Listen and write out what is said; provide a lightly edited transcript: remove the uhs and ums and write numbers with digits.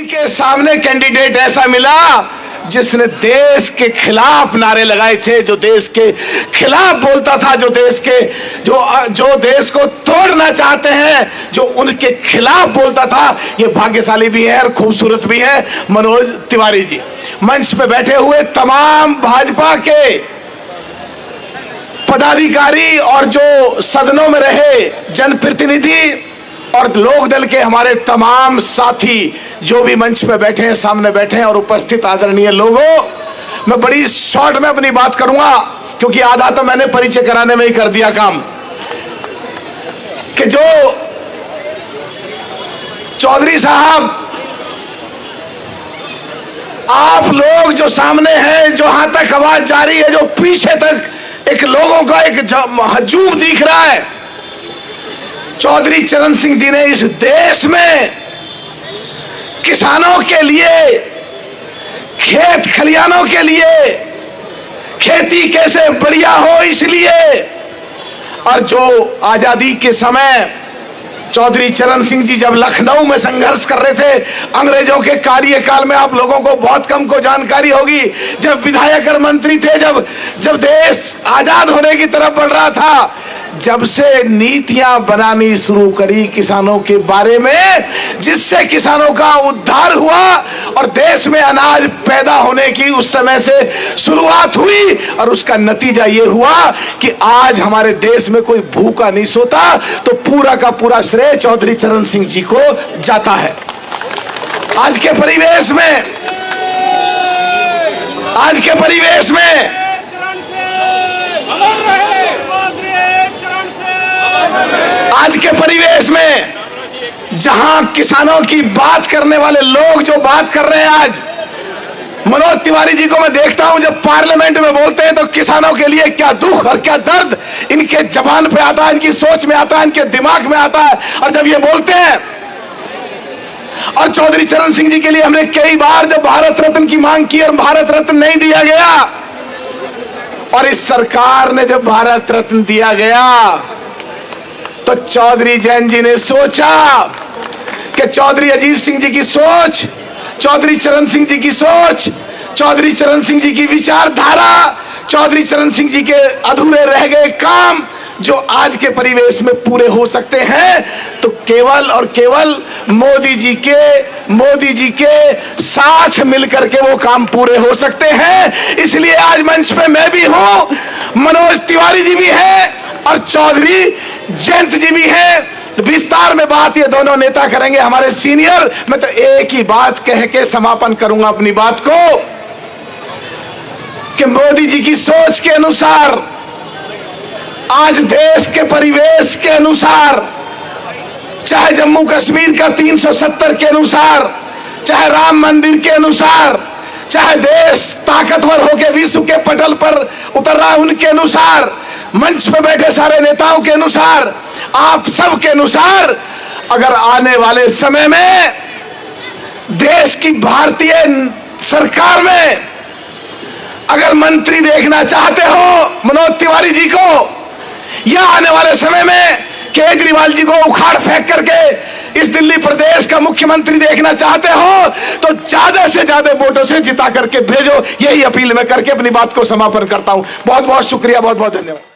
इनके सामने कैंडिडेट ऐसा मिला जिसने देश के खिलाफ नारे लगाए थे, जो देश के खिलाफ बोलता था, जो देश को तोड़ना चाहते हैं, जो उनके खिलाफ बोलता था। ये भाग्यशाली भी है और खूबसूरत भी है मनोज तिवारी जी। मंच पे बैठे हुए तमाम भाजपा के पदाधिकारी और जो सदनों में रहे जनप्रतिनिधि और लोक दल के हमारे तमाम साथी जो भी मंच पे बैठे हैं, सामने बैठे हैं और उपस्थित आदरणीय लोगों, मैं बड़ी शॉर्ट में अपनी बात करूंगा क्योंकि आधा तो मैंने परिचय कराने में ही कर दिया काम। कि जो चौधरी साहब, आप लोग जो सामने हैं, जो यहां तक आवाज जा रही है, जो पीछे तक एक लोगों का एक हजूम दिख रहा है, चौधरी चरण सिंह जी ने इस देश में किसानों के लिए, खेत खलियानों के लिए, खेती कैसे बढ़िया हो इसलिए, और जो आजादी के समय चौधरी चरण सिंह जी जब लखनऊ में संघर्ष कर रहे थे अंग्रेजों के कार्यकाल में, आप लोगों को बहुत कम को जानकारी होगी, जब विधायक और मंत्री थे, जब देश आजाद होने की तरफ बढ़ रहा था, जब से नीतियां बनानी शुरू करी किसानों के बारे में, जिससे किसानों का उद्धार हुआ और देश में अनाज पैदा होने की उस समय से शुरुआत हुई, और उसका नतीजा ये हुआ कि आज हमारे देश में कोई भूखा नहीं सोता, तो पूरा का पूरा श्रेय चौधरी चरण सिंह जी को जाता है। आज के परिवेश में जहां किसानों की बात करने वाले लोग जो बात कर रहे हैं, आज मनोज तिवारी जी को मैं देखता हूं जब पार्लियामेंट में बोलते हैं तो किसानों के लिए क्या दुख और क्या दर्द इनके जबान पे आता है, इनकी सोच में आता है, इनके दिमाग में आता है। और जब ये बोलते हैं, और चौधरी चरण सिंह जी के लिए हमने कई बार जब भारत रत्न की मांग की और भारत रत्न नहीं दिया गया, और इस सरकार ने जब भारत रत्न दिया गया, तो चौधरी जैन जी ने सोचा कि चौधरी अजीत सिंह जी की सोच, चौधरी चरण सिंह जी की सोच, चौधरी चरण सिंह जी की विचारधारा, चौधरी चरण सिंह जी के अधूरे रह गए काम जो आज के परिवेश में पूरे हो सकते हैं, तो केवल और केवल मोदी जी के साथ मिलकर के वो काम पूरे हो सकते हैं। इसलिए आज मंच पे मैं भी हूं, मनोज तिवारी जी भी हैं और चौधरी जयंत जी भी हैं। विस्तार में बात ये दोनों नेता करेंगे, हमारे सीनियर। मैं तो एक ही बात कह के समापन करूंगा अपनी बात को, कि मोदी जी की सोच के अनुसार, आज देश के परिवेश के अनुसार, चाहे जम्मू कश्मीर का 370 के अनुसार, चाहे राम मंदिर के अनुसार, चाहे देश ताकतवर होकर विश्व के पटल पर उतर रहा है उनके अनुसार, मंच पे बैठे सारे नेताओं के अनुसार, आप सब के अनुसार, अगर आने वाले समय में देश की भारतीय सरकार में अगर मंत्री देखना चाहते हो मनोज तिवारी जी को, या आने वाले समय में केजरीवाल जी को उखाड़ फेंक करके इस दिल्ली प्रदेश का मुख्यमंत्री देखना चाहते हो, तो ज्यादा से ज्यादा वोटों से जिता करके भेजो। यही अपील मैं करके अपनी बात को समापन करता हूं। बहुत बहुत शुक्रिया, बहुत बहुत धन्यवाद।